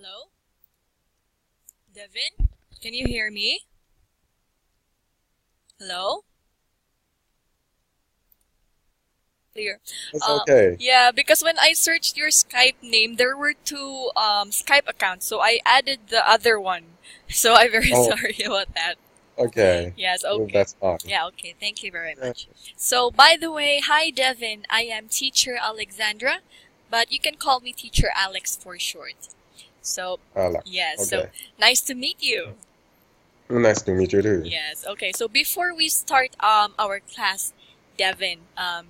Hello? Devin? Can you hear me? Hello? Clear. It's okay. Yeah, because when I searched your Skype name, there were two Skype accounts, so I added the other one. So I'm very Oh, sorry about that. okay. Yes, Well, okay. that's fine. Yeah, okay. Thank you very Yeah. much. So, by the way, hi Devin. I am teacher Alexandra, but you can call me teacher Alex for short. So, Alex. yes, so Okay. nice to meet you. Nice to meet you too. Yes. Okay. So before we start our class, Devin,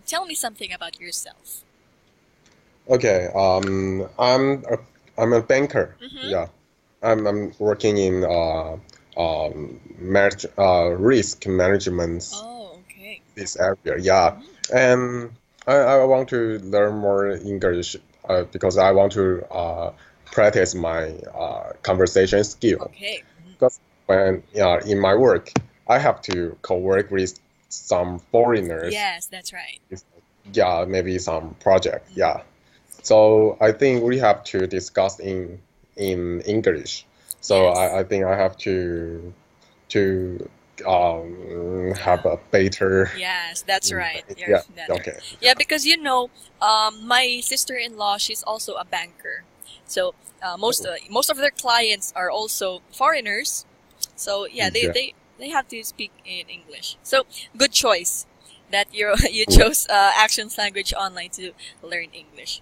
tell me something about yourself. Okay. I'm a banker. Mm-hmm. Yeah. I'm working in risk management Oh, okay. this area. Yeah. Mm-hmm. And I want to learn more English because I want to practice my conversation skill. Okay. Mm-hmm. Because when in my work, I have to co-work with some foreigners. Yes, that's right. Yeah, maybe some project. Mm-hmm. Yeah. So I think we have to discuss in English. So Yes. I think I have to have a better. Yes, that's right. Yeah. That's right. Okay. Yeah, because my sister-in-law, she's also a banker. So most of their clients are also foreigners. So yeah, Yeah. they have to speak in English. So good choice that you Yeah. chose Actions Language Online to learn English.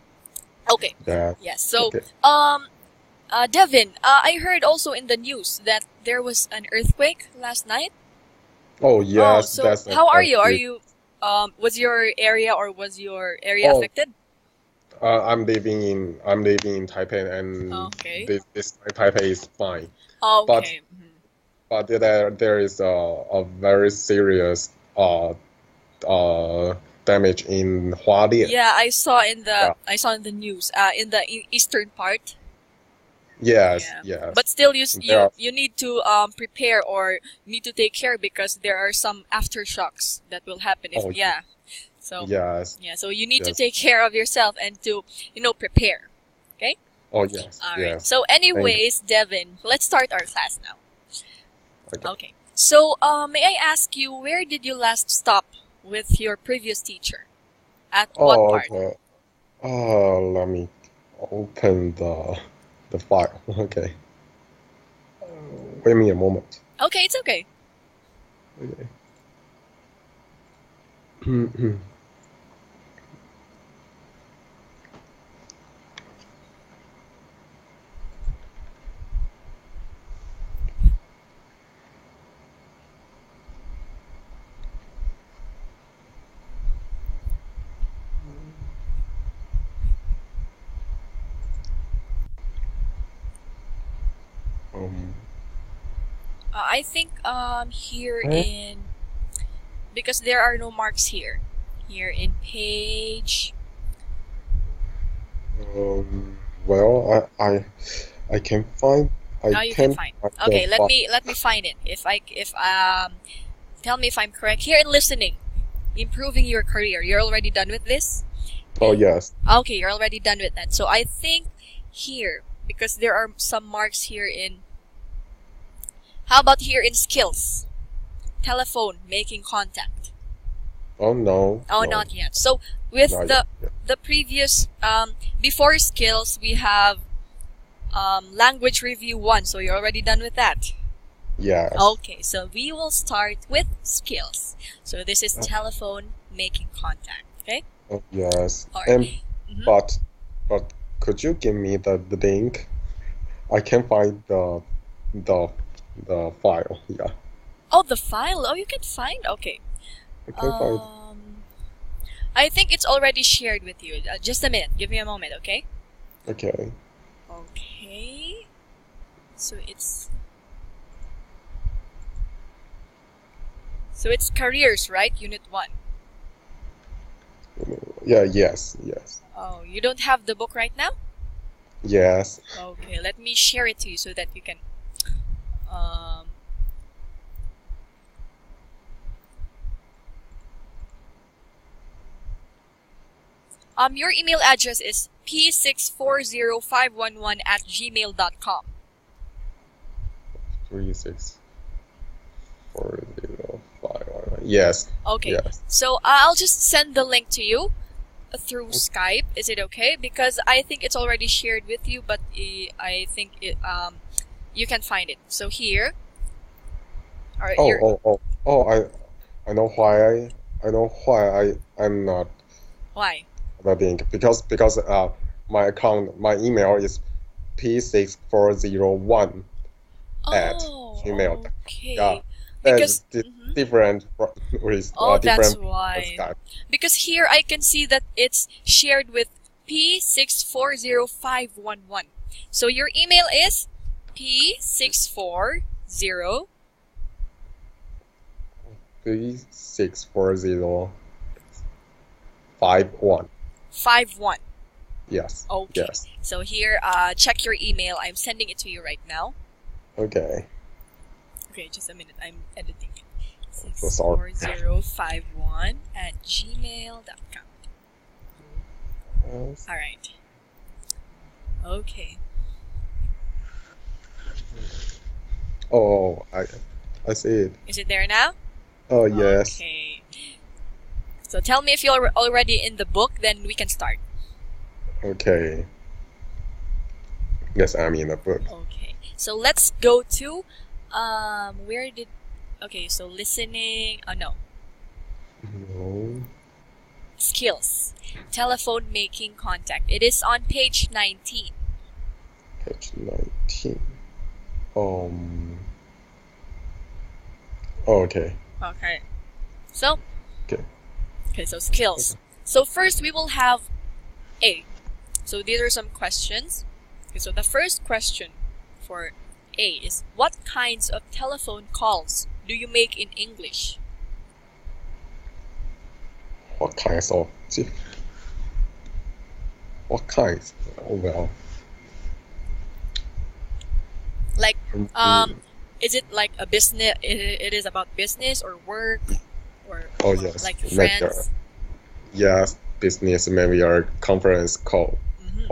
Okay. Yeah. Yes. So Okay. Devin, I heard also in the news that there was an earthquake last night. Oh Oh, yes, so that's how are you? Are good. you was your area or was your area Oh, affected? I'm living in Taipei, and Okay. this Taipei is fine. But Okay. Mhm. there is a very serious uh damage in Hualien. Yeah, Yeah. I saw in the news in the eastern part. Yes, Yeah. But yes. still There are. you need to prepare or need to take care because there are some aftershocks that will happen if Oh, yeah. So yes, yeah, so you need to yes. take care of yourself and to prepare. Okay? Oh, yes, All right. yes. So Thank you. anyways, Devin, let's start our class now. Okay. Okay. So, may I ask you, where did you last stop with your previous teacher? At what Oh, part? okay. Let me open the file. Okay. Wait me a moment. Okay, it's okay. Okay. Um, I think here eh, in because there are no marks here. Here in page. um, well, I can find I Oh, you can can't find. find the Okay, file. let me find it. If tell me if I'm correct. Here in listening, improving your career. You're already done with this. Oh, yes. Okay, you're already done with that. So I think here because there are some marks here in. How about here in skills? Telephone, making contact. Oh, no, Oh, no, not yet. So with not yet. Yeah. the previous before skills, we have language review one. So you're already done with that. Yes. Okay, so we will start with skills. So this is Uh, telephone, making contact. Okay. oh, yes. All right. And Mm-hmm. but but could you give me the link? I can't find the the file. Yeah, Oh, the file. Oh, you can find. Okay. I can't find. Um, I think it's already shared with you. Just a minute. Give me a moment. Okay. Okay. Okay. So it's careers, right? Unit 1. Yeah. Yes. Yes. Oh, you don't have the book right now? Yes. Okay, let me share it to you so that you can um your email address is p640511@gmail.com. 3640511. Yes. Okay. Yes. So I'll just send the link to you through Skype. Is it okay? Because I think it's already shared with you, but I think you can find it. So here. All right. I know why I'm not Why? link because my email is p6401 at Oh, gmail. okay. Yeah, Because that's different with oh, that's different why. Skype. Because here I can see that it's shared with p640511. So your email is p640 3640551. 51. Yes. Okay. Yes. So here, check your email. I'm sending it to you right now. Okay. Okay, just a minute. I'm editing it. So sorry. 64051@gmail.com. Yes. All right. Okay. Oh, I see it. Is it there now? Oh, yes. Okay. So tell me if you're already in the book, then we can start. Okay. Yes, I'm in the book. Okay. So let's go to where did okay, so listening, oh no. No. Skills. Telephone making contact. It is on page 19. Page 19. Okay. Okay. So Okay. okay, so skills. So first we will have A. So these are some questions. Okay, so the first question for A is, what kinds of telephone calls do you make in English? What kinds of? What kinds? Oh well. Like, is it like a business? It is about business or work, or Oh yes. like Like, friends. yes, business maybe a conference call Mhm.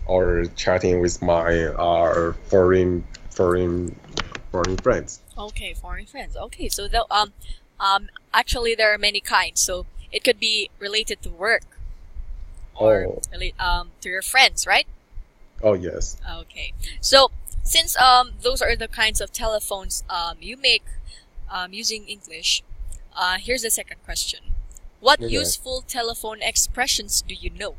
or chatting with my foreign friends. Okay, foreign friends. Okay, so actually there are many kinds. So it could be related to work or to your friends, right? Oh yes. Okay. So since those are the kinds of telephones you make using English, here's the second question. What Okay. useful telephone expressions do you know?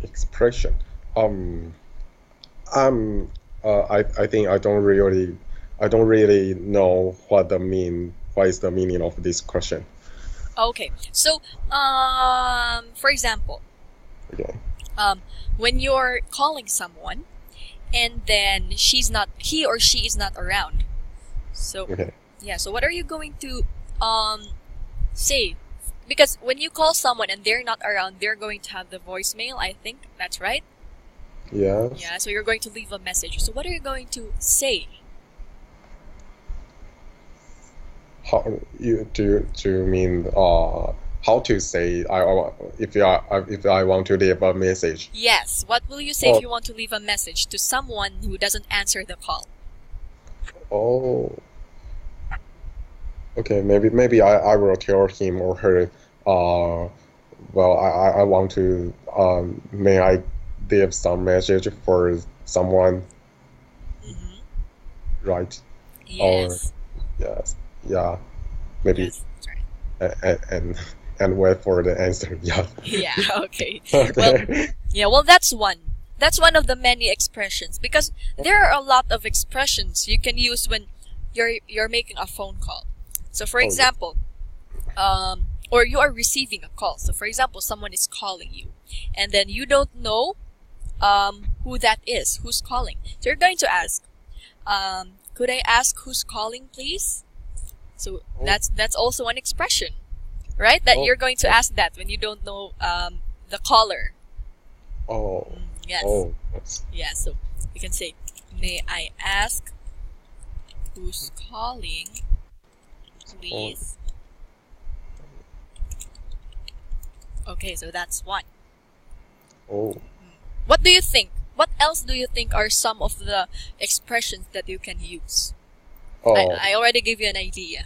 Expression. I think I don't really know what is the meaning of this question. Okay. So for example, Okay. when you're calling someone and then he or she is not around. So Okay. yeah, so what are you going to say? Because when you call someone and they're not around, they're going to have the voicemail, I think. That's right? Yes. Yeah, so you're going to leave a message. So what are you going to say? How do you mean how to say if I want to leave a message? Yes, what will you say if Oh. you want to leave a message to someone who doesn't answer the call? Oh. Okay, maybe I will tell him or her well I want to may I leave some message for someone, Mm-hmm. right? Yes. Yes. Yeah. Maybe Yes, that's right. and wait for the answer. Yeah. Yeah, okay. Well, Okay. yeah, well, that's one. That's one of the many expressions because there are a lot of expressions you can use when you're making a phone call. So, for Oh, yeah. example, or you are receiving a call. So, for example, someone is calling you, and then you don't know who that is, who's calling. So you're going to ask, could I ask who's calling, please? So Oh. that's also an expression, right? That Oh. you're going to ask that when you don't know the caller. Oh. Yes. Oh. Yes. Yeah, so you can say, may I ask who's calling, please? Okay, so that's one. Oh, What do you think? What else do you think are some of the expressions that you can use? oh, I already gave you an idea.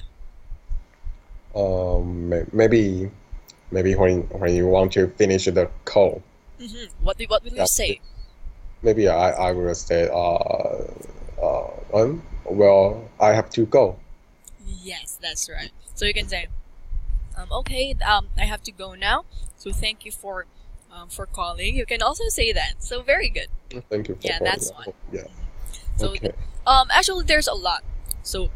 maybe when you want to finish the call, What will you yeah, say? maybe I will say well, I have to go. Yes, that's right. So you can say, okay, I have to go now. So thank you for calling. You can also say that. So very good. Thank you for Yeah, calling. that's one. Yeah. So Okay. actually, there's a lot. So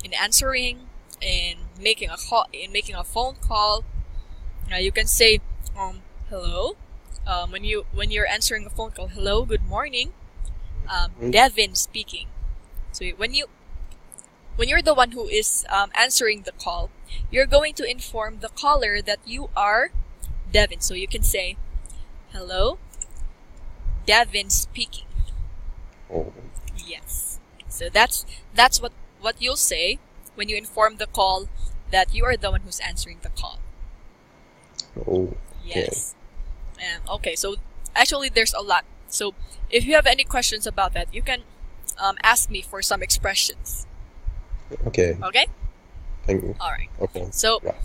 in answering, in making a phone call, you can say, hello. When you're answering a phone call, hello, good morning. Mm, Devin speaking. So when you're the one who is answering the call, you're going to inform the caller that you are Devin. So you can say, hello, Devin speaking. oh, Yes. So that's what you'll say when you inform the call that you are the one who's answering the call. oh, okay. Yes. Okay. So actually, there's a lot. So if you have any questions about that, you can ask me for some expressions. Okay. Okay. Thank you. All right. Okay. So Yeah.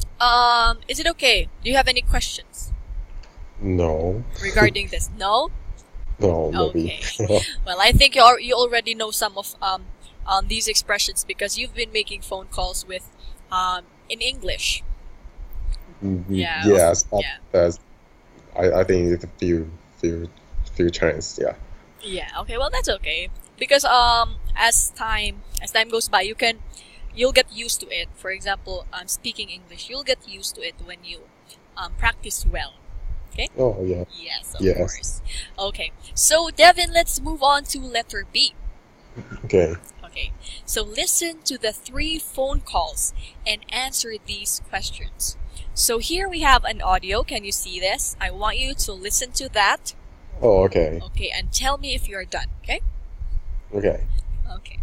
is it okay? Do you have any questions No. regarding this? No. No, maybe. Okay. Well, I think you already know some of these expressions because you've been making phone calls with in English. Yeah. Yes, but Yeah. that's I think it's a few chance. Yeah. Yeah. Okay. Well, that's okay because as time goes by, you'll get used to it. For example, speaking English, you'll get used to it when you practice well. Okay. Oh, yeah. Yes, of Yes. course. Okay. So Devin, let's move on to letter B. Okay. Okay. So listen to the 3 phone calls and answer these questions. So here we have an audio. Can you see this? I want you to listen to that. Oh, okay. Okay, and tell me if you're done. Okay. Okay. Okay.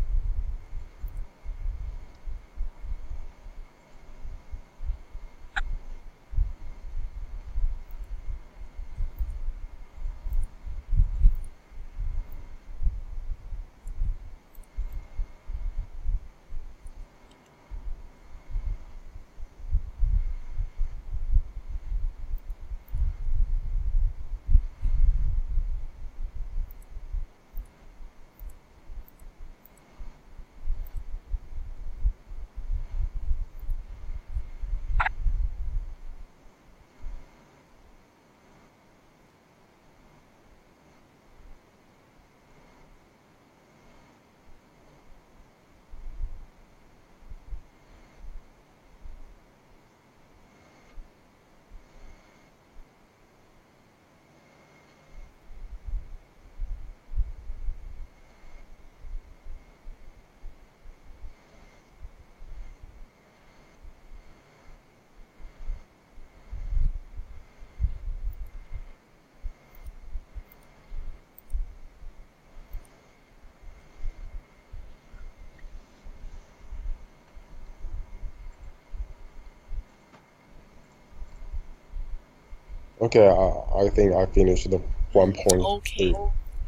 Okay. I think I finished the 1.3. Okay.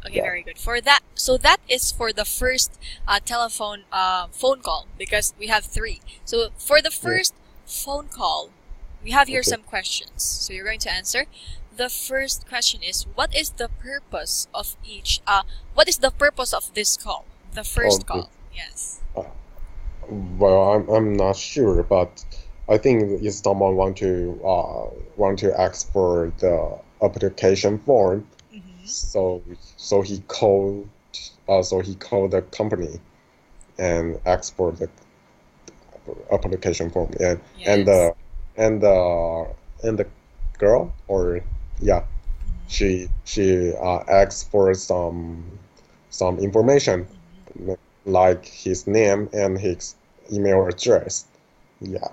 Okay, Yeah. very good. For that, so that is for the first telephone phone call because we have 3. So for the Yeah. first phone call, we have here Okay. some questions. So you're going to answer. The first question is, what is the purpose of each? What is the purpose of this call? The first Okay. call. Yes. Uh, well, I'm not sure, but I think if someone want to ask for the application form, Mm-hmm. so so he called the company and asked for the application form, and Yes. the and the and the girl, or yeah, Mm-hmm. she asked for some information, Mm-hmm. like his name and his email address. Yeah.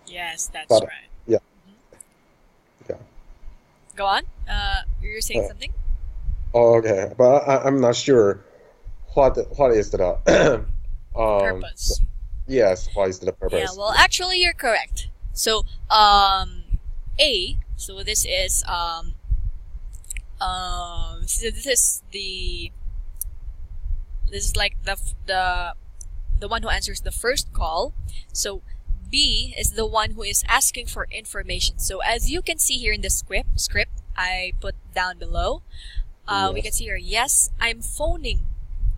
Yes, that's But right. yeah, Mm-hmm. yeah. Go on. You're saying Uh, something? okay, but I'm not sure what is the um Purpose. yes, what is the Yeah, purpose? well, Yeah. actually, you're correct. So, A So this is this is like the one who answers the first call. So B is the one who is asking for information. So as you can see here in the script I put down below, we can see here, yes, I'm phoning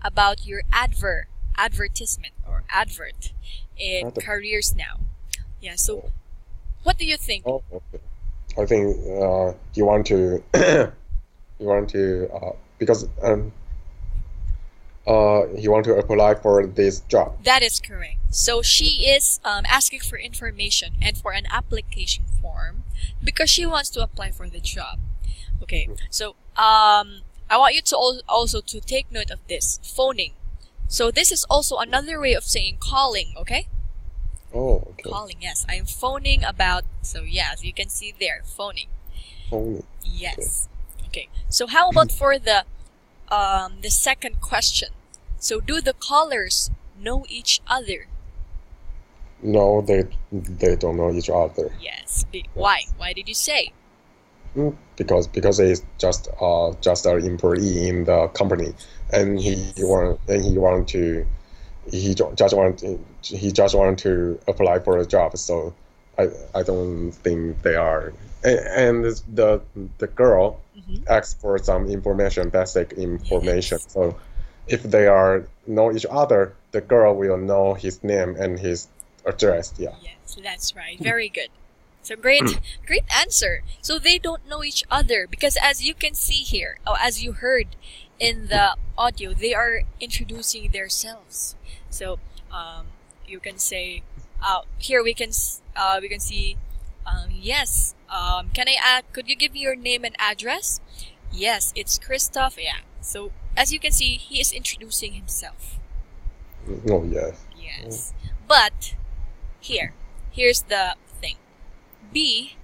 about your advertisement or advert in Careers Now. Yeah, so what do you think? Oh, okay. I think you want to because you want to apply for this job. That is correct. So she is asking for information and for an application form because she wants to apply for the job. Okay, so I want you to also to take note of this, phoning. So this is also another way of saying calling, okay? Oh, okay. Calling, yes. I'm phoning about, so yes, you can see there, phoning. Phoning. Yes. Okay. So how about for the second question? So do the callers know each other? No, they don't know each other. Yes. Why? Why did you say? Because he's just an employee in the company, and he just want to apply for a job. So I don't think they are. And the girl asks for some information, basic information. Yes. So if they know each other, the girl will know his name and his address. Yeah. Yes, that's right. Very good. So great answer. So they don't know each other because as you can see here, or as you heard in the audio, they are introducing themselves. So you can say, here we can see, yes. Could you give me your name and address? Yes, it's Christoph. Yeah. So as you can see, he is introducing himself. Oh yes. Yes. But here's the thing. B,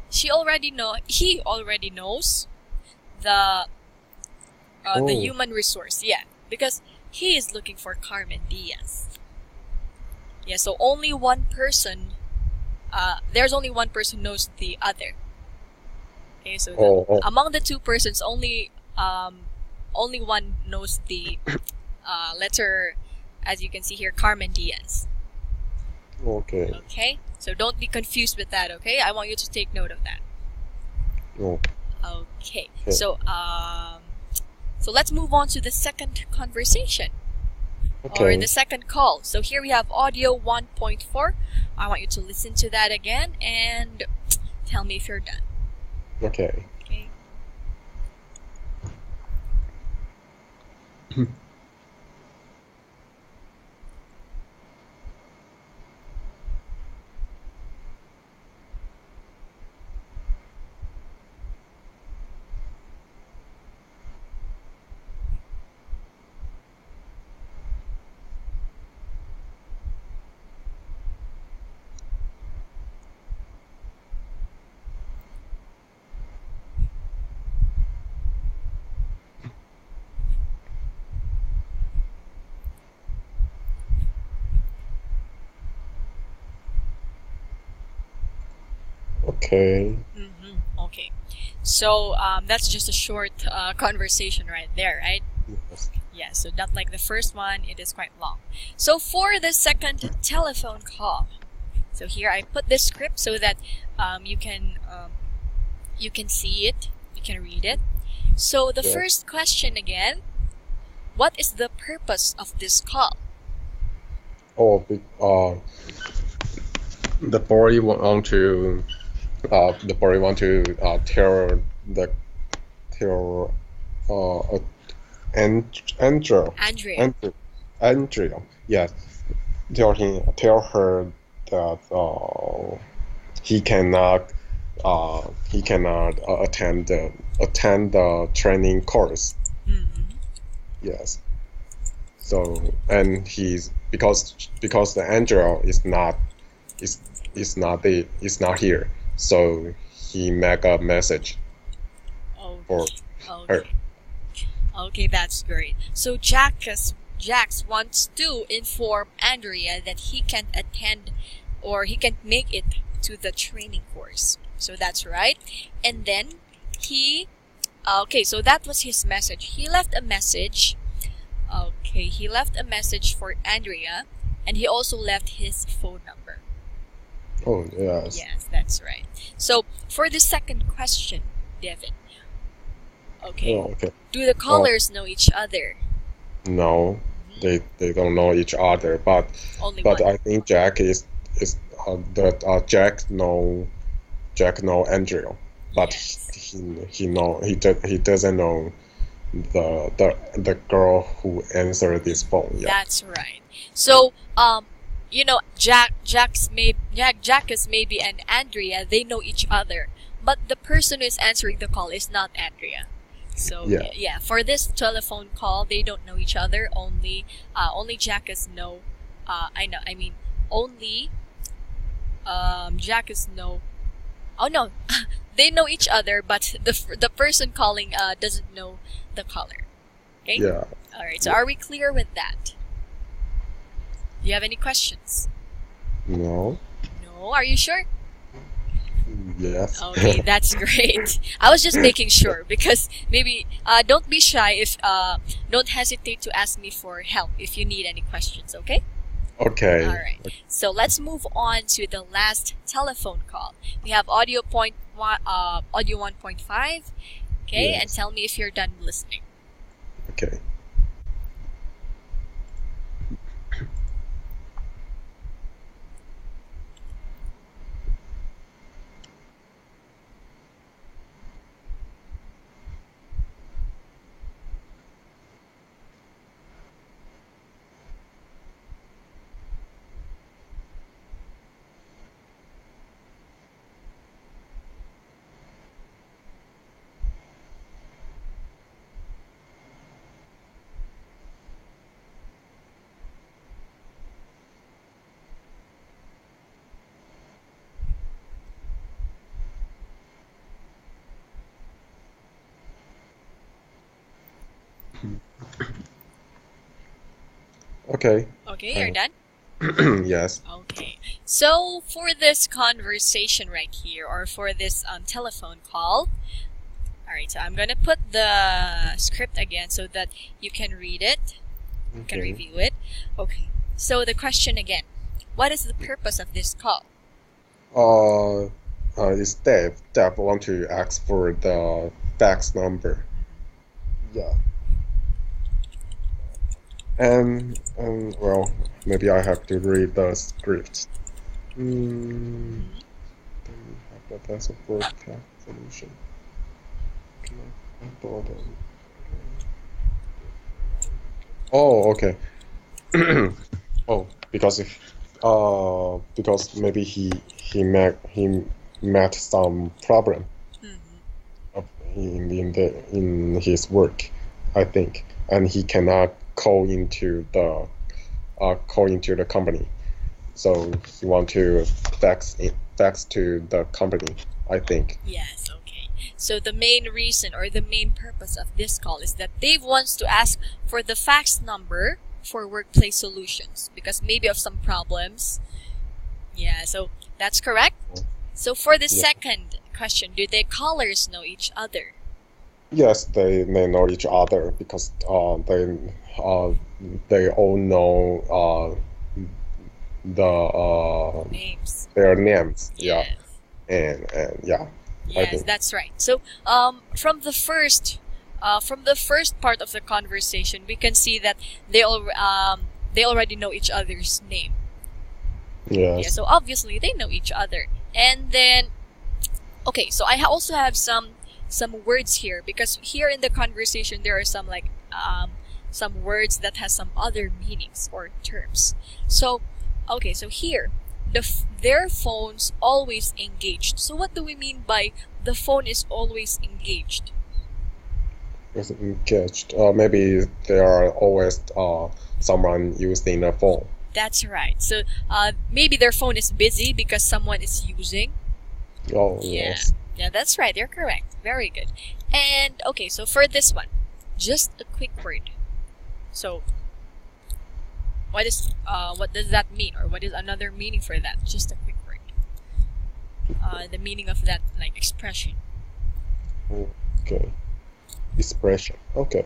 he already knows the human resource. Yeah, because he is looking for Carmen Diaz. Yeah, so only one person. There's only one person knows the other. Okay, so among the two persons, only one knows the letter, as you can see here, Carmen Diaz. Okay. Okay, so don't be confused with that. Okay, I want you to take note of that. Oh. Okay. So let's move on to the second conversation. Okay. Or the second call. So here we have audio 1.4. I want you to listen to that again and tell me if you're done. Okay. Okay. Okay. Okay. So that's just a short conversation right there, right? Yes. Yeah, so not like the first one, it is quite long. So for the second telephone call, so here I put this script so that you can see it, you can read it. So the first question again, what is the purpose of this call? Oh, the boy want to tell Andrea, yes, tell her that he cannot attend the training course. Yes. So and he's because the Angel is not here. So he make a message for her. Okay, that's great. So Jax wants to inform Andrea that he can't attend or he can't make it to the training course. So that's right. And then he, okay, so that was his message. He left a message. Okay, he left a message for Andrea, and he also left his phone number. Oh, yes. Yes, that's right. So for the second question, Devin. Okay. Oh, okay. Do the callers know each other? No, they don't know each other, but Only one. I think Jack is that Jack know Andrew, but Yes. he doesn't know the girl who answered this phone. Yeah. That's right. So, you know, Jack is maybe and Andrea, they know each other, but the person who is answering the call is not Andrea. So Yeah. yeah, for this telephone call, they don't know each other. Only Jack is know. I mean, only Jack is know. Oh no, they know each other, but the person calling doesn't know the caller. Okay. Yeah. All right. So are we clear with that? Do you have any questions? No. No. Are you sure? Yes. Okay, that's great. I was just making sure because maybe don't be shy if don't hesitate to ask me for help if you need any questions, okay? Okay. All right. So let's move on to the last telephone call. We have audio 1.5. Okay, Yes. and tell me if you're done listening. Okay. Okay. Okay, you're done? Yes. Okay. So for this conversation right here, or for this telephone call, all right. So I'm gonna put the script again so that you can read it, you can Okay. review it. Okay. So the question again: what is the purpose of this call? It's Dave. Dave want to ask for the fax number. Yeah. Well, maybe I have to read the script. Then we have the best broadcast solution. Oh, okay. Oh, because maybe he met some problem in his work, I think, and he cannot call into the company, so he want to fax to the company, I think. Yes. Okay. So the main reason or the main purpose of this call is that Dave wants to ask for the fax number for workplace solutions because maybe of some problems. Yeah. So that's correct. So for the Yeah. second question, do the callers know each other? Yes, they know each other because they all know Names. their names. Yeah, Yes. and yeah, I Yes, think. that's right. So, from the first part of the conversation, we can see that they already know each other's name. Yeah, Yes. so obviously they know each other. And then, okay, so I also have some words here because here in the conversation there are some some words that has some other meanings or terms. So, okay, so here their phones always engaged. So what do we mean by the phone is always engaged? It's engaged. Maybe there are always someone using the phone. That's right. So maybe their phone is busy because someone is using. Oh, Yeah. yes. Yeah, that's right. You're correct. Very good. And okay, so for this one, just a quick word. So what does that mean, or what is another meaning for that? Just a quick word. the meaning of that like expression. Okay. Expression. Okay.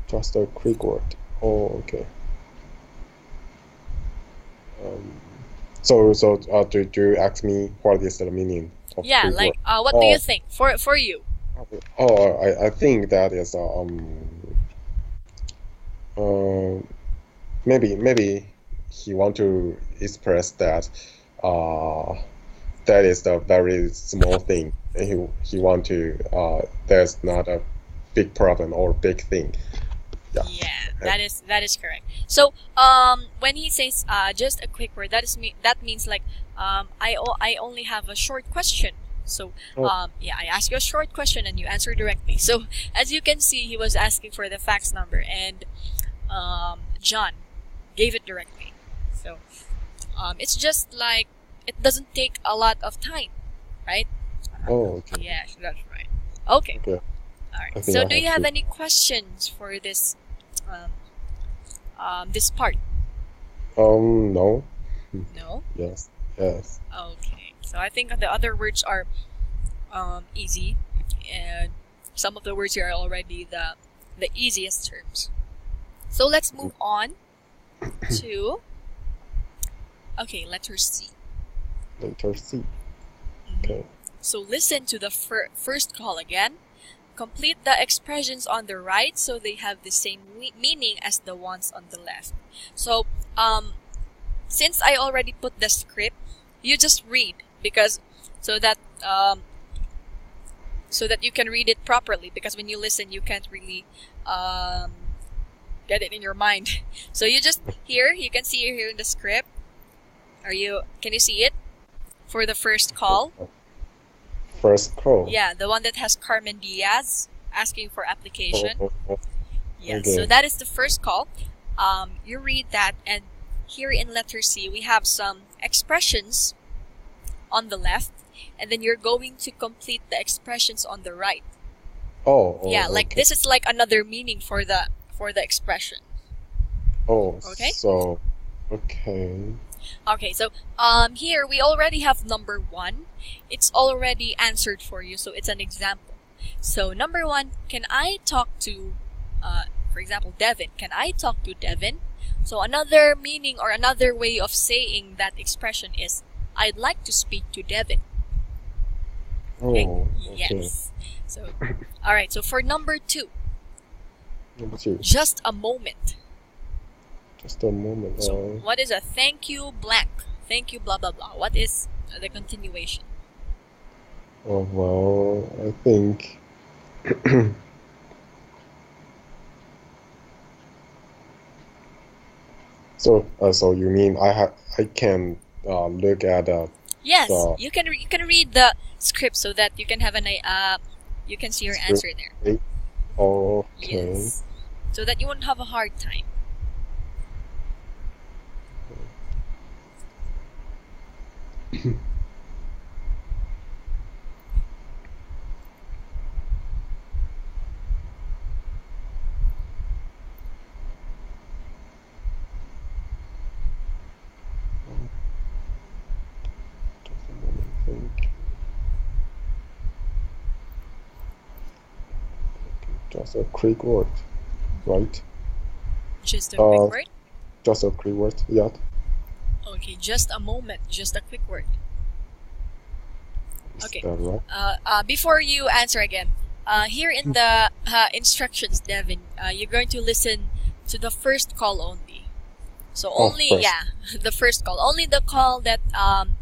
Just a quick word. Oh, okay. Do you ask me what is the meaning of Yeah, quick word? like what do you Oh, think for you? I think that is uh, maybe he want to express that uh that is the very small thing. And he want to there's not a big problem or big thing. Yeah. Yeah, And, that is correct. So, when he says just a quick word, that means like I only have a short question. So, oh, yeah, I ask you a short question and you answer directly. So, as you can see, he was asking for the fax number, and John gave it directly. So, it's just like it doesn't take a lot of time, right? okay. Yes, that's right. Okay, Okay. all I right. think So, I do have you have to. any questions for um, this part? No. No? Yes. Yes. Okay. So I think the other words are easy, and some of the words here are already the easiest terms. So let's move on to letter C. Letter C. Mhm. Okay. So listen to the first call again. Complete the expressions on the right so they have the same meaning as the ones on the left. So since I already put the script, you just read because so that you can read it properly, because when you listen you can't really um, get it in your mind. So you just you can see it here in the script. Can you see it for the first call? First call. Yeah, the one that has Carmen Diaz asking for application. Oh, Yes, so okay. that is the first call. You read that, and here in letter C we have some expressions on the left, and then you're going to complete the expressions on the right. Yeah, like Okay. this is like another meaning for the expression. Oh, Okay? so okay. Okay, so here we already have number 1. It's already answered for you, so it's an example. So number 1, can I talk to for example, Devin? Can I talk to Devin? So another meaning or another way of saying that expression is I'd like to speak to Devin. Okay? Oh, okay. Yes. So all right, so for number 2, Number 2. just a moment. Just a moment. So what is a thank you blank? Thank you blah blah blah. What is the continuation? Oh, well, I think so you mean I can look at Yes, the you can read the script so that you can have you can see your answer there. script? Okay. Yes. So that you won't have a hard time. Just a moment, I think. Just a quick word, right? Just a quick Uh, word. just a quick word. Yeah. Okay, just a moment. Just a quick word. Is Okay. that right? Before you answer again, here in the instructions, Devin, you're going to listen to the first call only. So Oh, only first. the first call, only the call that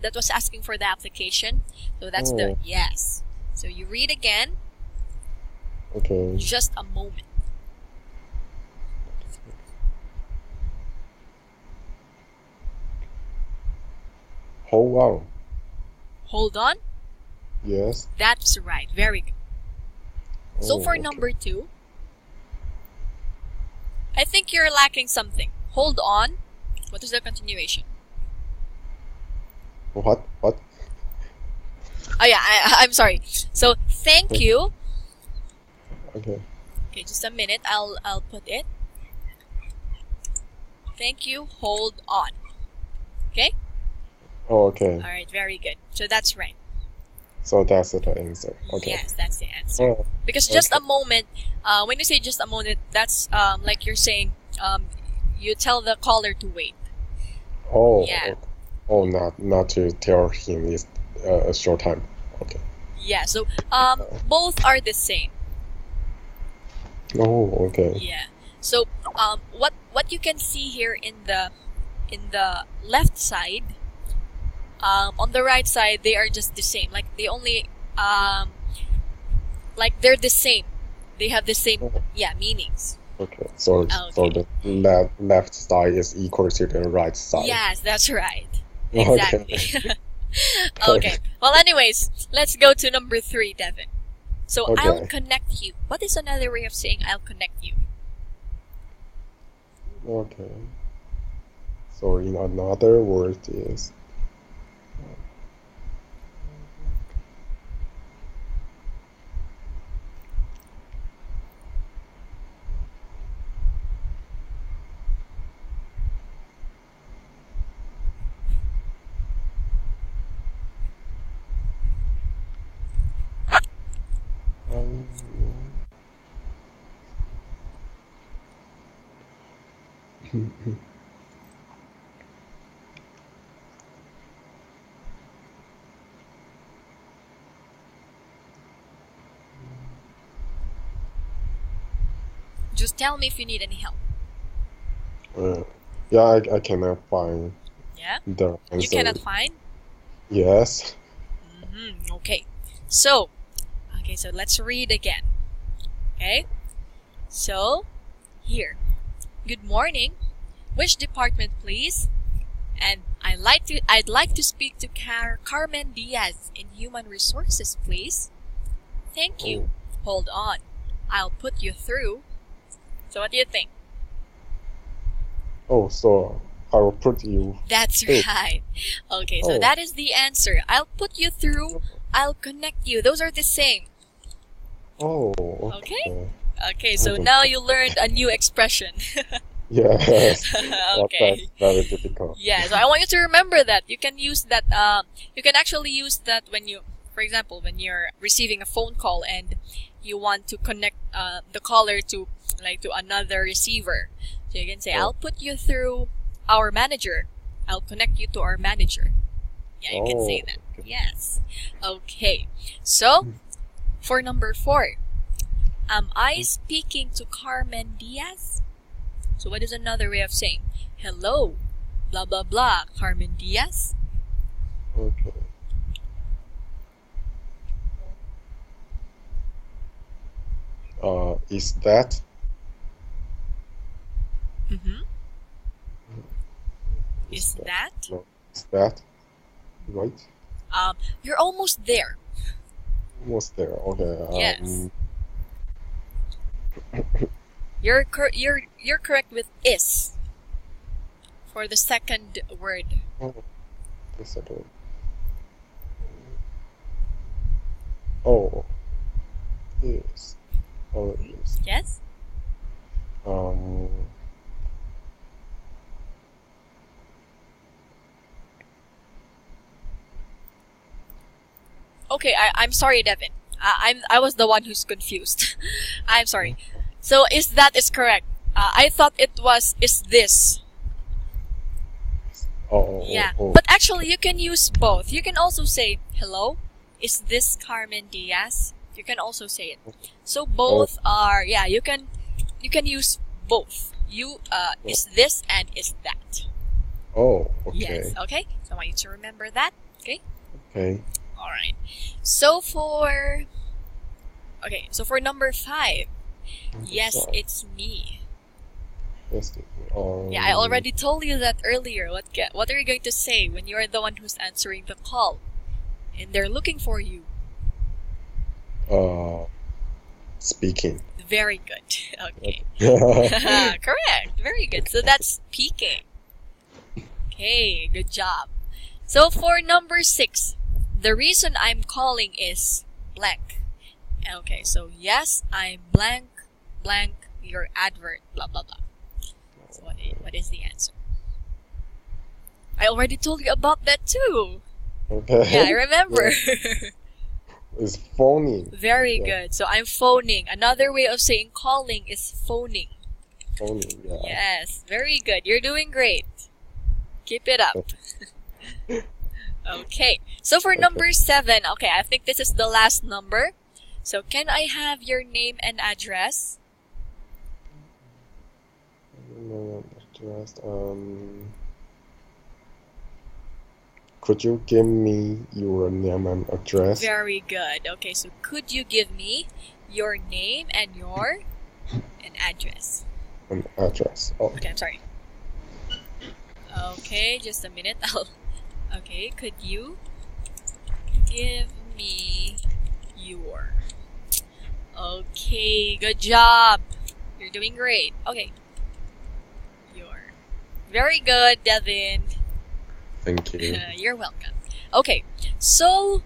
that was asking for the application. So that's the Oh, yes. So you read again, okay. just a moment. Hold on. Hold on. Yes. That's right. Very good. So Oh, for okay. number 2, I think you're lacking something. Hold on. What is the continuation? What? What? Oh yeah, I'm sorry. So thank you. Okay. Okay, just a minute. I'll put it. Thank you. Hold on. Okay. Oh, okay. All right, very good. So that's right. So that's the answer. Okay. Yes, that's the answer. Oh, Because just okay. a moment, when you say just a moment, that's like you're saying, you tell the caller to wait. Oh, Yeah, oh, not to tell him it's a short time. Okay. yeah. So both are the same. Oh, okay. Yeah. So what you can see here in the left side, on the right side, they are just the same. Like they only like they're the same. They have the same, Oh, yeah, meanings. okay. So Okay. the left side is equal to the right side. Yes, that's right. Okay. Exactly. Okay. Well, anyways, let's go to number 3, Devin. So I'll Okay. connect you. What is another way of saying I'll connect you? Okay. So in another word is um, Just tell me if you need any help. yeah, I cannot find Yeah? the You answer. cannot find? Yes. Okay. So, so let's read again. Okay? So, here. Good morning. Which department, please? And I'd like to speak to Carmen Diaz in Human Resources, please. Thank you. Hold on. I'll put you through. So what do you think? Oh, so I will put you That's through. right. Okay, so Oh, that is the answer. I'll put you through. I'll connect you. Those are the same. oh, Okay? okay. Okay, so now you learned a new expression. Yes. Okay. That's very difficult. Yeah, so I want you to remember that. You can use that, you can actually use that when you, for example, when you're receiving a phone call and you want to connect the caller to, like, to another receiver. So you can say, I'll put you through our manager. I'll connect you to our manager. Yeah, you can say that. Okay. Yes. Okay. So, for number 4, am I speaking to Carmen Diaz? So what is another way of saying, hello, blah, blah, blah, Carmen Diaz? Okay. Is that? Mm-hmm. Is that? No, is that right? You're almost there. Almost there. Okay. Yes. You're correct with is for the second word. Oh, the second. Oh, is. Oh, is. Yes? Um. Okay, I'm sorry, Devin. I was the one who's confused. I'm sorry. So is that is correct. I thought it was is this. Yeah, but actually you can use both. You can also say, hello, is this Carmen Diaz? You can also say it. So both are, yeah, you can use both. Is this and is that. Oh, okay. Yes, okay? So I want you to remember that, okay? Okay. Alright. So for number 5, yes, So, it's me. yes, Yeah, I already told you that earlier. What are you going to say when you're the one who's answering the call and they're looking for you? Speaking. Very good. Okay. Okay. Correct. Very good. So that's speaking. Okay, good job. So for number 6, the reason I'm calling is blank. Okay, so yes, I'm blank your advert, blah blah blah. So what is the answer? I already told you about that too. Okay. Yeah, I remember. It's phoning. Very Yeah. good. So I'm phoning. Another way of saying calling is phoning. Phoning, yeah. Yes, very good. You're doing great. Keep it up. Okay. So for number 7, okay, I think this is the last number. So can I have your name and address? Just, could you give me your name and address? Very good. Okay, so could you give me your name and address? An address. Oh, Okay, I'm sorry. Okay, just a minute. Okay, could you give me your... Okay, good job. You're doing great. Okay. Very good, Devin. thank you. You're welcome. Okay, so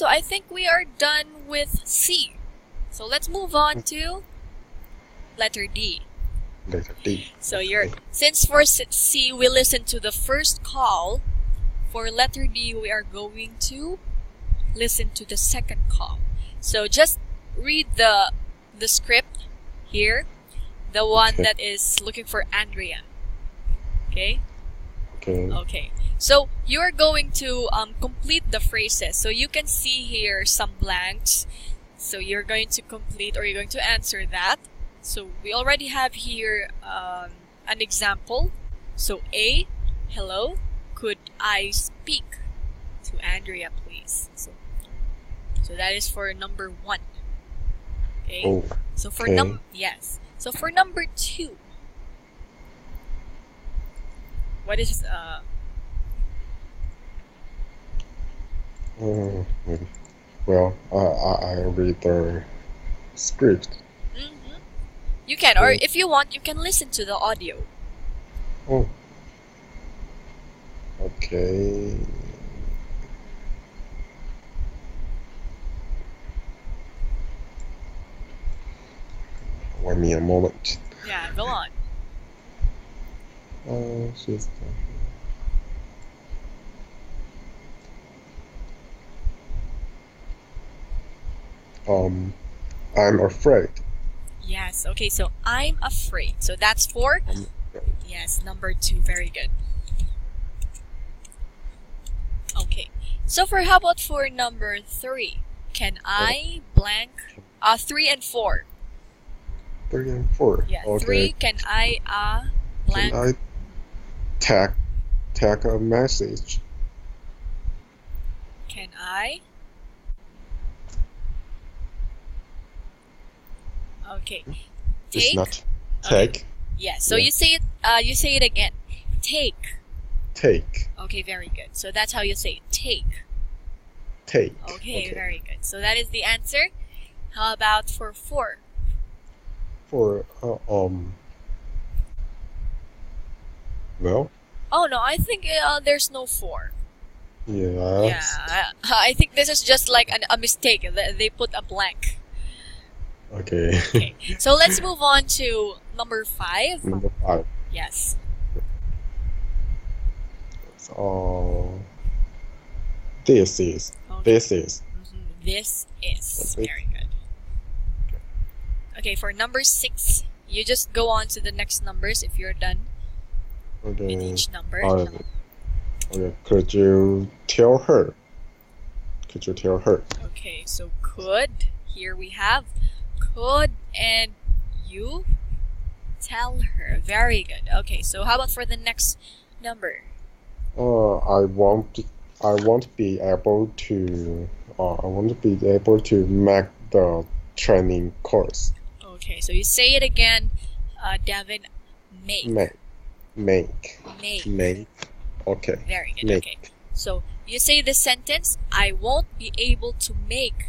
I think we are done with C. So let's move on to letter D. Letter D. So since for C we listened to the first call, for letter D we are going to listen to the second call. So just read the script here, the one that is looking for Andrea. Okay? Okay. Okay. So you're going to complete the phrases. So you can see here some blanks. So you're going to complete, or you're going to answer that. So we already have here an example. So A, hello, could I speak to Andrea, please? So that is for number 1. Okay. Oh, So for okay. yes. So for number 2, what is Well, I read the script. mhm. You can, or if you want, you can listen to the audio. Oh. Okay. Wait me a moment. Yeah, go on. She's I'm afraid. Yes. Okay. So I'm afraid. So that's for I'm afraid. yes, number 2. Very good. Okay. So how about for number 3? Can I blank? 3 and 4. 3 and 4. Yeah. Okay. 3. Can I blank? Can I tag a message? Can I? Okay. It's Take. not Okay. take. Yeah. So Yeah. you say it. You say it again. Take. Take. Okay. Very good. So that's how you say it. Take. Take. Okay. Very good. So that is the answer. How about for 4? For well, Oh no, I think there's no 4. yes. Yeah, I think this is just like a mistake. They put a blank. Okay. Okay, so let's move on to number 5. Number 5. Yes. So this is. Okay. This is. This is Okay. very good. Okay, for number 6, you just go on to the next numbers if you're done with Okay. each number. Okay. Could you tell her? Could you tell her? Okay, so could. Here we have could, and you tell her. Very good. Okay, so how about for the next number? I won't be able to. I won't be able to make the training course. Okay, so you say it again, Devin. Make. Make. Okay. Very good. Make. Okay. So you say the sentence, I won't be able to make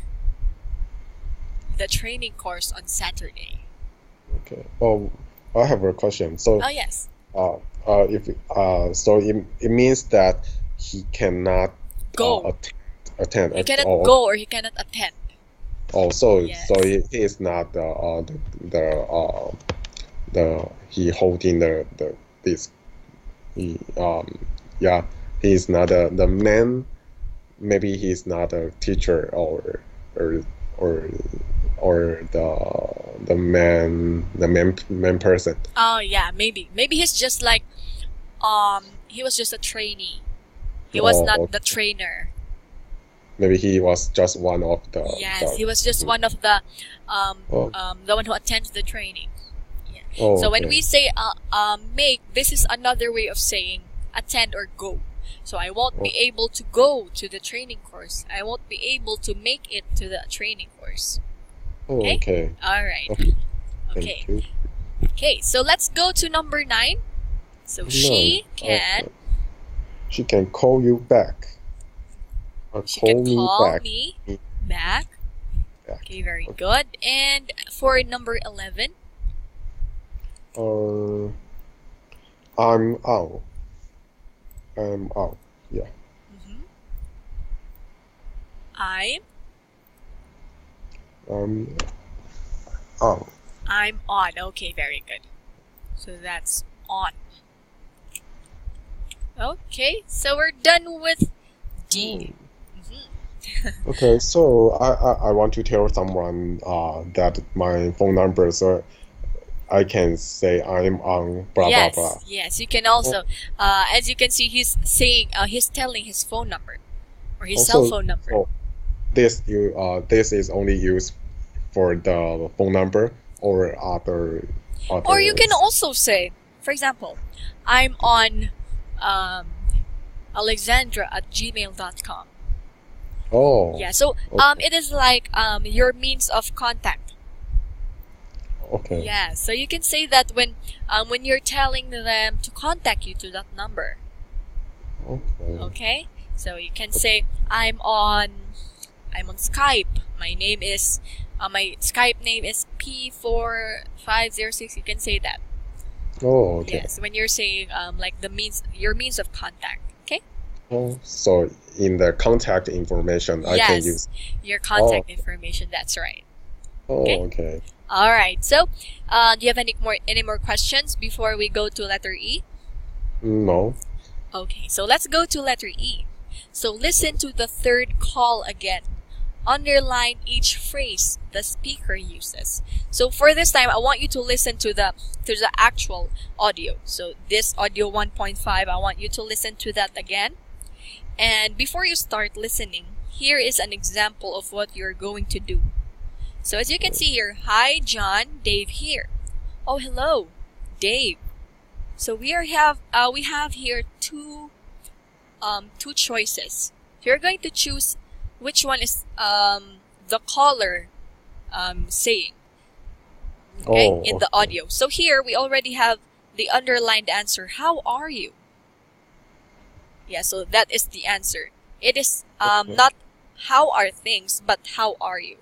the training course on Saturday. Okay. I have a question. So, Oh, yes. so it means that he cannot Go. attend He at cannot all. go, or he cannot attend. Also, Yes. so he is not he holding this He yeah, he's not the man. Maybe he's not a teacher or or or the main person. Oh yeah, maybe he's just like he was just a trainee. He was Or, not or the trainer. maybe he was just one of Yes, he was just one of oh, the one who attends the training. Yeah. oh So when okay. we say make, this is another way of saying attend or go. So I won't be Oh, able to go to the training course. I won't be able to make it to the training course. oh Okay? okay. All right. Okay, Okay. thank you. Okay, so let's go to number 9. So No, she can she can call you back. she can Call me call back. me Me back. back. Okay, very Okay. good. And for number 11, Uh, I'm out. I'm out. Yeah. mhm, I'm I'm out. I'm on. Okay, very good. So that's on. Okay, so we're done with D. Oh. Mhm. Okay, so I want to tell someone that my phone number, so I can say I'm on blah blah blah. Yes, yes. You can Oh, also, as you can see, he's saying, he's telling his phone number or his cell also, phone number. so this is only used for the phone number or Or you can others. also say, for example, I'm on um, Alexandra at gmail.com. Oh, Yeah, so okay, it is like your means of contact. okay, Yeah, so you can say that when you're telling them to contact you to that number. okay, Okay? So you can say I'm on Skype. My Skype name is P4506. You can say that. oh, okay. Yes, when you're saying like your means of contact. Okay? Oh, so in the contact information, I can Yes, use. your Oh, contact information. That's right. Okay? oh, okay. All right. So, do you have any more questions before we go to letter E? No. Okay, so let's go to letter E. So listen to the third call again. Underline each phrase the speaker uses. So for this time, I want you to listen to the actual audio. So this audio 1.5, I want you to listen to that again. And before you start listening, here is an example of what you're going to do. So as you can see here, hi John, Dave here. Oh, hello, Dave. So we have here two choices. You're going to choose which one is the caller saying, okay, Oh, in the okay. audio. So here we already have the underlined answer. How are you? Yeah, so that is the answer. It is Okay. not how are things, but how are you.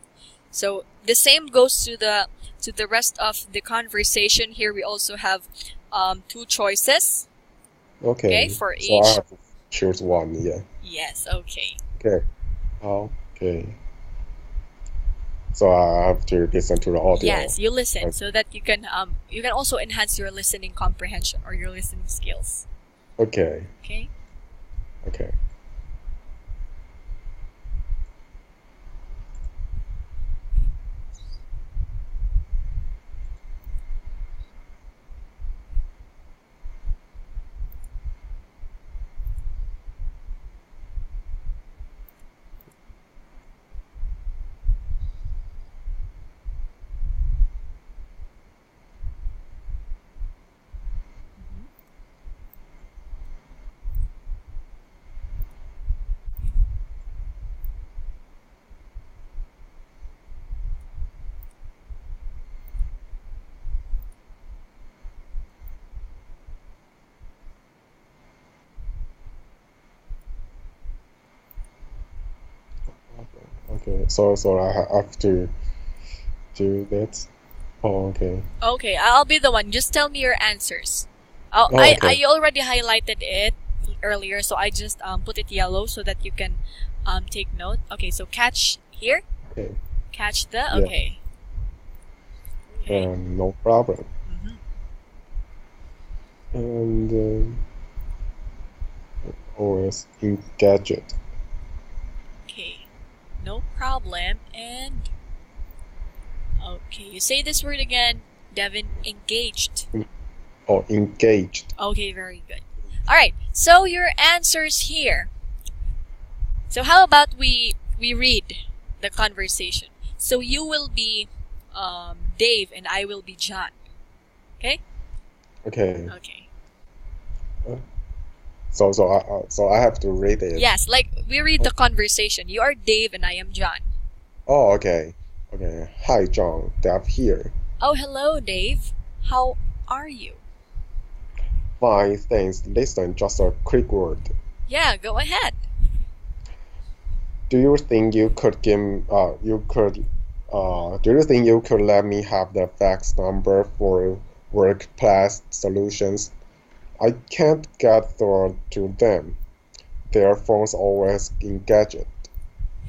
So the same goes to the rest of the conversation. Here we also have two choices, okay, Okay. for So I each. have to choose one. Yeah. Yes, okay. Okay. Okay. So I have to listen to the audio. Yes, you listen Like, so that you can also enhance your listening comprehension or your listening skills. okay. Okay? Okay. Okay. So I have to do that. Oh, okay. Okay, I'll be the one. Just tell me your answers. Oh, Oh, I okay. already highlighted it earlier, so I just put it yellow so that you can take note. Okay, so catch here. Okay. Catch the Yeah. okay. Okay. No problem. Mm-hmm. And always engaged. Okay, no problem. And okay, you say this word again, Devin. Engaged. Or engaged. Okay, very good. All right. So your answers here. So how about we read the conversation? So you will be Dave and I will be John. Okay? Okay. Okay. So I have to read it. Yes, like we read the conversation. You are Dave and I am John. Oh, okay. Okay. Hi, John. Dev here. Oh, hello, Dave. How are you? Fine, thanks. Listen, just a quick word. Yeah, go ahead. Do you think you could do you think you could let me have the fax number for workplace solutions? I can't get through to them. Their phones always engaged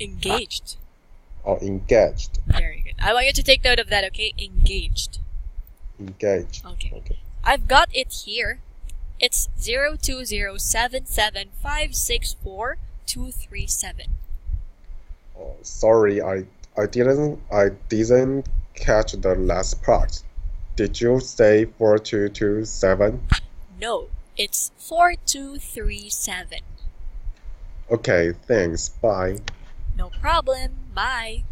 Engaged. or engaged. Very good. I want you to take note of that, okay? Engaged. Engaged. Okay. Okay. I've got it here. It's 02077564237. Oh, sorry, I didn't catch the last part. Did you say 4227? No, it's 4237. Okay, thanks. Bye. No problem. Bye.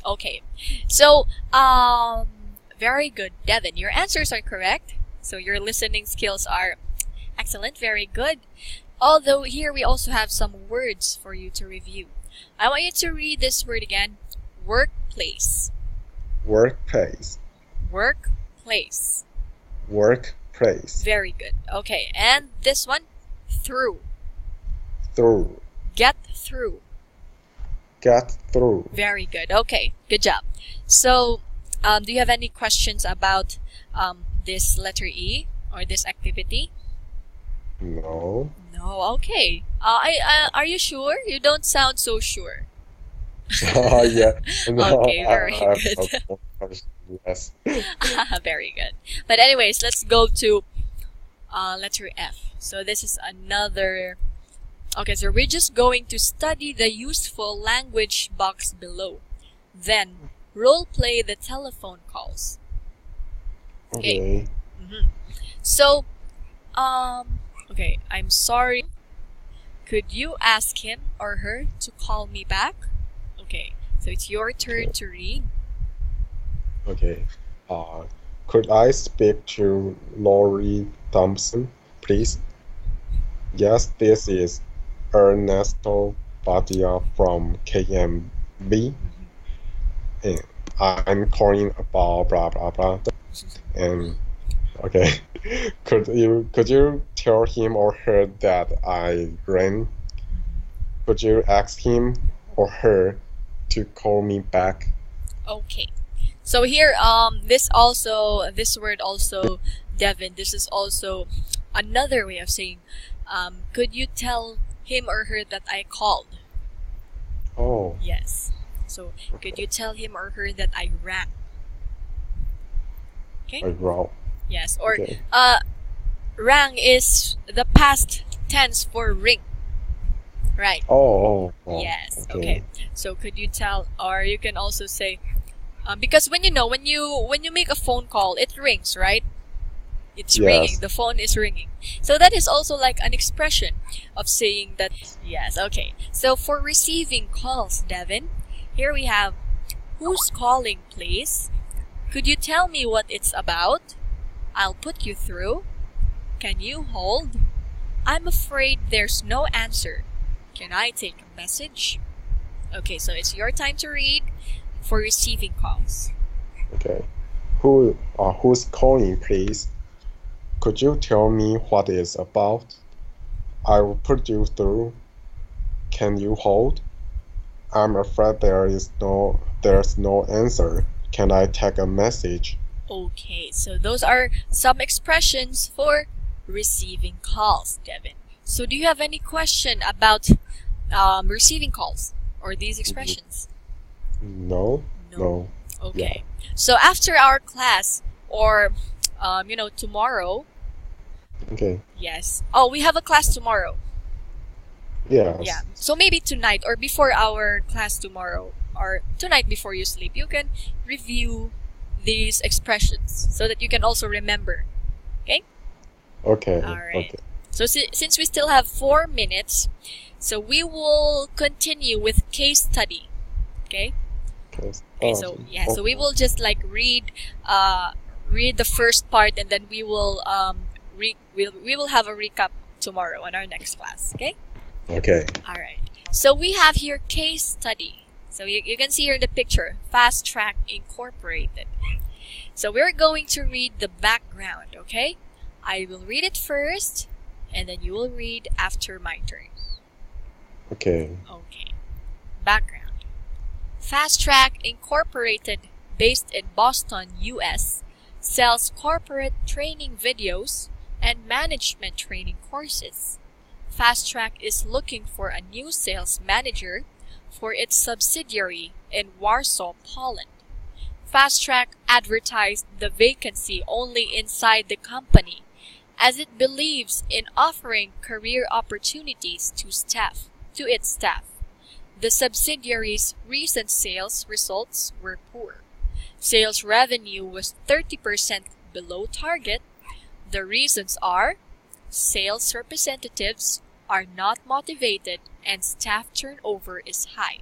Okay. So, very good, Devin. Your answers are correct. So your listening skills are excellent. Very good. Although here we also have some words for you to review. I want you to read this word again. Workplace. Workplace. Workplace. Workplace. Very good. Okay. And this one, through. Through. Get through. Get through. Very good. Okay. Good job. So, do you have any questions about this letter E or this activity? No. No. Okay. Are you sure? You don't sound so sure. Yeah. No, Okay, very I good. have no question. Yes. Very good. But anyways, let's go to letter F. So this is another. Okay, so we're just going to study the useful language box below. Then role play the telephone calls. Okay. So, okay, I'm sorry. Could you ask him or her to call me back? Okay, so it's your turn to read. Okay. Could I speak to Lori Thompson, please? Yes, this is Ernesto Badia from KMB. And I'm calling about blah blah blah. And okay, could you tell him or her that I rang? Could you ask him or her to call me back? Okay. So here, this word also, Devin, this is also another way of saying, could you tell him or her that I called? Oh. Yes. So, could you tell him or her that I rang? Okay? I rang. Yes. Or, Okay. rang is the past tense for ring. Right. Oh. Yes. Okay. So, could you tell, or you can also say, because when you make a phone call, it rings, right? It's Yes. ringing. The phone is ringing. So that is also like an expression of saying that. Yes. Okay. So for receiving calls, Devin, here we have, who's calling, please? Could you tell me what it's about? I'll put you through. Can you hold? I'm afraid there's no answer. Can I take a message? Okay, so it's your time to read for receiving calls. Okay. Who's calling, please? Could you tell me what it's about? I will put you through. Can you hold? I'm afraid there's no answer. Can I take a message? Okay, so those are some expressions for receiving calls, Devin. So do you have any question about receiving calls or these expressions? No. Okay. So after our class, or tomorrow. Okay. Yes. Oh, we have a class tomorrow. Yeah. Yes. So maybe tonight or before our class tomorrow or tonight before you sleep, you can review these expressions so that you can also remember. Okay? Okay. All right. Okay. So since we still have 4 minutes, so we will continue with case study. Okay? Okay. Okay, so yeah, so we will just like read the first part and then we will we will have a recap tomorrow on our next class, okay? Okay. All right. So we have here case study. So you can see here the picture, Fast Track Incorporated. So we're going to read the background, okay? I will read it first and then you will read after my turn. Okay. Okay. Background. Fast Track Incorporated, based in Boston, US, sells corporate training videos and management training courses. Fast Track is looking for a new sales manager for its subsidiary in Warsaw, Poland. Fast Track advertised the vacancy only inside the company, as it believes in offering career opportunities to its staff. The subsidiary's recent sales results were poor. Sales revenue was 30% below target. The reasons are sales representatives are not motivated and staff turnover is high.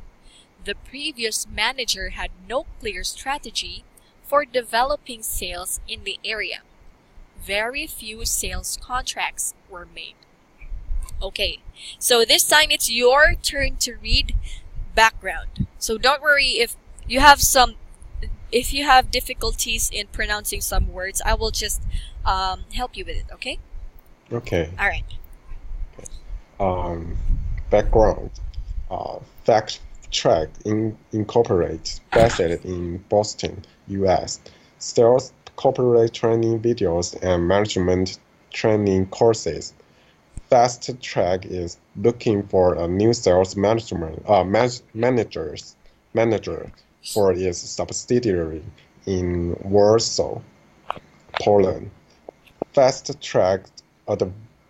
The previous manager had no clear strategy for developing sales in the area. Very few sales contracts were made. Okay, so this time it's your turn to read background. So don't worry if you have difficulties in pronouncing some words, I will just help you with it, okay? Okay. All right. Background. Fast Track Incorporated, based in Boston, U.S., sells corporate training videos and management training courses. Fast Track is looking for a new sales manager for its subsidiary in Warsaw, Poland. Fast Track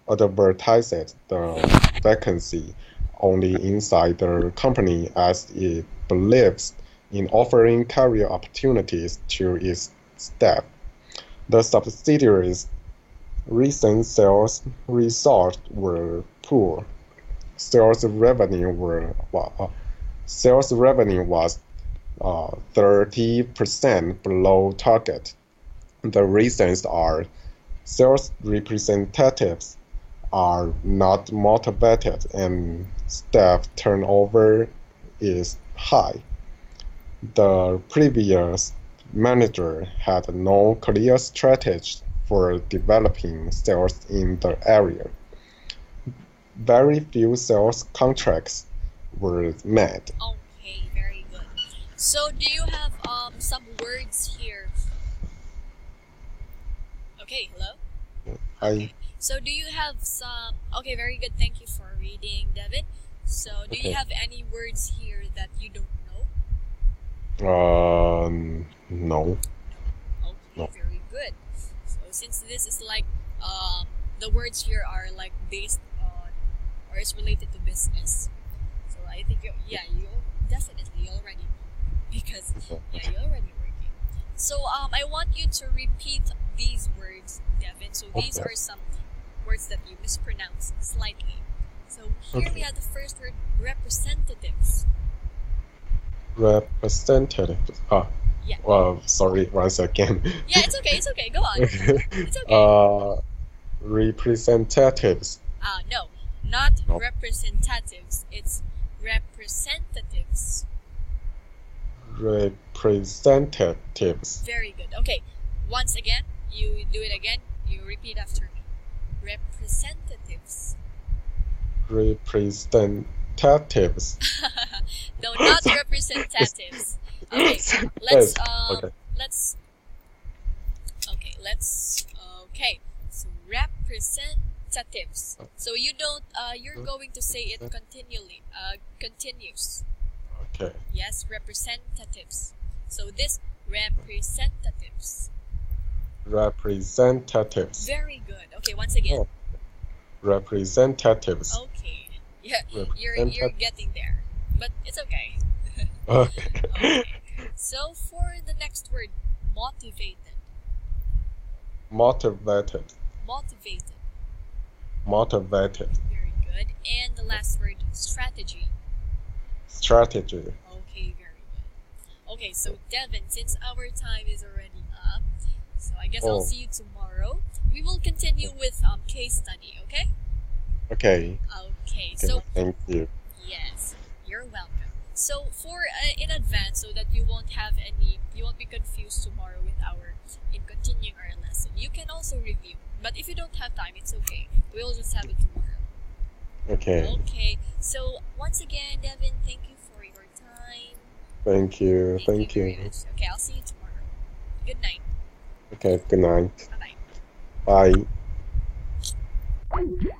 advertises the vacancy only inside the company as it believes in offering career opportunities to its staff. The subsidiary's recent sales results were poor. Sales revenue was 30% below target. The reasons are sales representatives are not motivated and staff turnover is high. The previous manager had no clear strategy for developing sales in the area. Very few sales contracts were made. Okay, very good. So do you have some words here? Okay, hello? I So do you have some... Okay, very good. Thank you for reading, Devin. So do you Okay. have any words here that you don't know? No. Okay, No. very good. So since this is like the words here are like based on or it's related to business, so I think you definitely already because you're already working. So I want you to repeat these words, Devin. So these Okay. are some words that you mispronounced slightly. So here we Okay. have the first word, representatives. Representative. Yeah. Sorry, once again. Yeah, it's okay. It's okay. Go on. It's okay. Representatives. No, not No. representatives. It's representatives. Representatives. Very good. Okay, once again, you do it again. You repeat after me. Representatives. Representatives. No, not representatives. Okay, let's Okay. okay. So representatives. So you don't you're going to say it continually. Continues. Okay. Yes, representatives. So this representatives. Representatives. Very good. Okay, once again. Oh. Representatives. Okay. Yeah, you're Empath- getting there, but it's okay. Okay. Okay. So for the next word, motivated. Motivated. Motivated. Motivated. Very good. And the last word, strategy. Strategy. Okay, very good. Okay, so Devin, since our time is already up, so I guess I'll Oh. see you tomorrow. We will continue with case study. Okay. Okay. Okay. Okay. So Thank you. yes, you're welcome. So for in advance, so that you won't have any, you won't be confused tomorrow with our in continuing our lesson. You can also review, but if you don't have time, it's okay. We'll just have it tomorrow. Okay. Okay. So once again, Devin, thank you for your time. Thank you. Thank you Thank very you. much. Okay, I'll see you tomorrow. Good night. Okay. Good night. Bye bye. Bye.